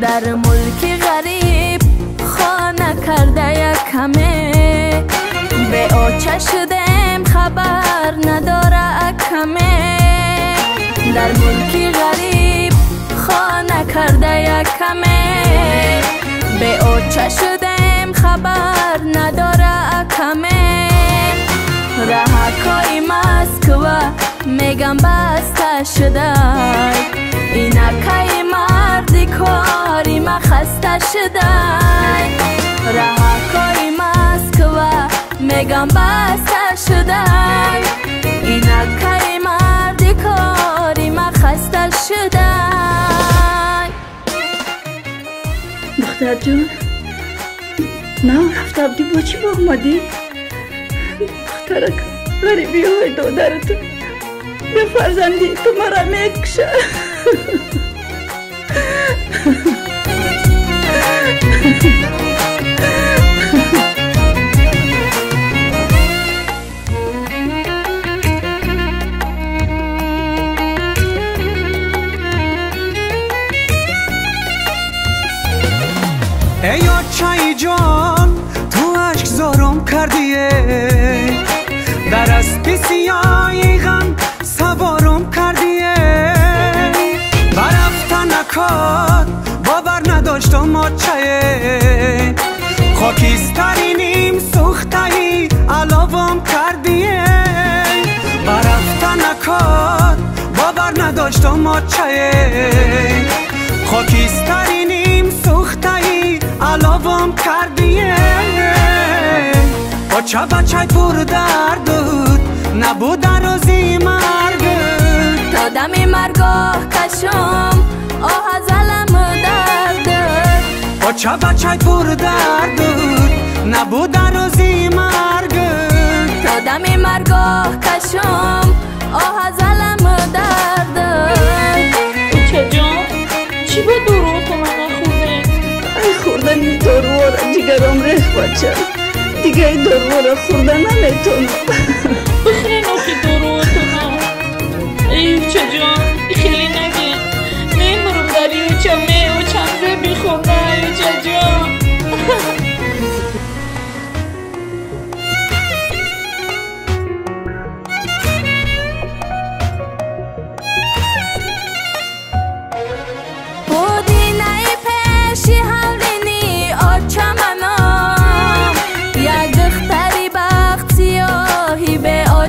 در ملک غریب خانه کرده یکمه، به آچه شدم خبر نداره کمه. در ملک غریب خانه کرده یکمه، به آچه شدم خبر نداره کمه. رهکای مسکوه میگم بسته شده، اینکای مردی کاری ما خسته شده. رهکای مسکوه میگم بسته شده، اینکای مردی کاری ما خسته شده. دختر جون نه رفته بودی با چی با اومدی؟ دخترک غریبی های دادرتون به فرزندی تو مرا میکشه. ای آچای جان تو عشق زارم کردیه، در اسب سیاهی غم سوارم کردیه. برفته نکات باور نداشتم آچه، خاکسترینیم سوختهی علاوام کردیه. برفته نکات باور نداشتم آچه، خاکسترینیم سوختهی علاوام کردیه. بچه بچه پر درد بود نبود روزی مرگ، تا دم مرگاه کشم آه از علم درد. بچه بچه پر درد بود نبود روزی مرگ، تا دم مرگاه کشم آه از علم درد. بچه جان چی به درو تو من خورده؟ ای خوردن این درو را جگرم ریخ بچه، دیگه این درو را خوردن نمیتونم. بخیرین آخی درو تو نه. ای بچه جان خیلی نگه میمرم در یوچه میوچم ره بیخورده یوچه جان.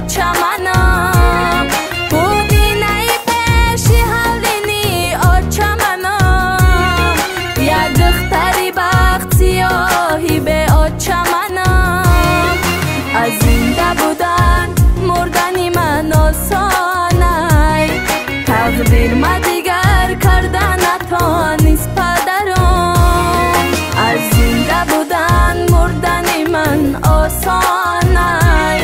چمنم بودی نی پیشی حولینی آد چمنم، یک دختری بخت سیاهی به آد چمنم. از زنده بودن مردنی من آسانه، تقدیر ما دیگر کردن نتانیست پدرم. از زنده بودن مردنی من آسانه،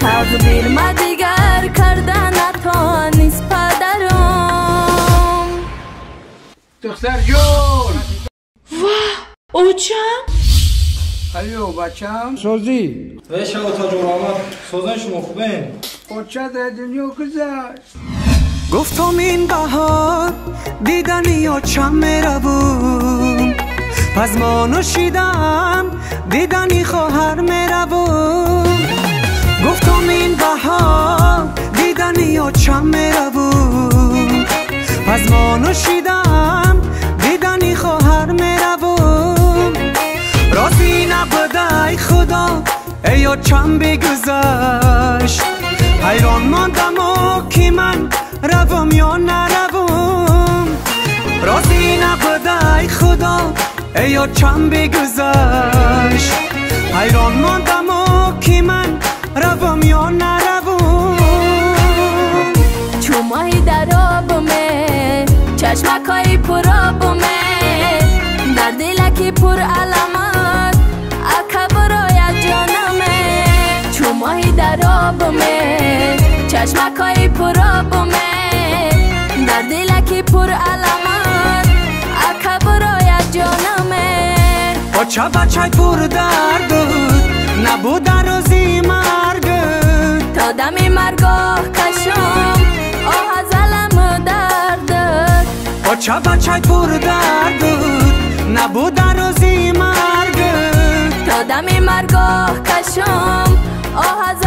تقدیر ما دیگر کردن نتانیست پدرم. دختر جون واه اوچم الو بچم سوزی ویش آتا جور آمد سوزن شما خوبه؟ اوچه در دنیا گذشت. گفتم این بهار دیدنی آچم میروم، پس ما نوشیدم دیدنی خواهر میروم. گفتم این بهار دیدنی آچم میروم، پس ما نوشیدم دیدنی خواهر میروم. رازی نبوده ای خدا ای آچم بگذشت، حیران ماندم و کی من روم یا نروم. رازی نبوده ای خدا ای آچم بگذشت، حیران ماندم و کی من روم یا نروم. چومایی در آبمه چشمکایی پر آبمه، در دلکی پر علامت اکا برای جانمه. چومایی ماهی در آبمه چشمکای پر آبمه در دلکی پر علامت اکا برایت جانمه بچه بچه پر درد بود نبود روزی مرگ تا دمی مرگاه کشم آه از علم دردت بچه بچه پر درد بود نبود روزی مرگ تا دمی مرگاه کشم آه از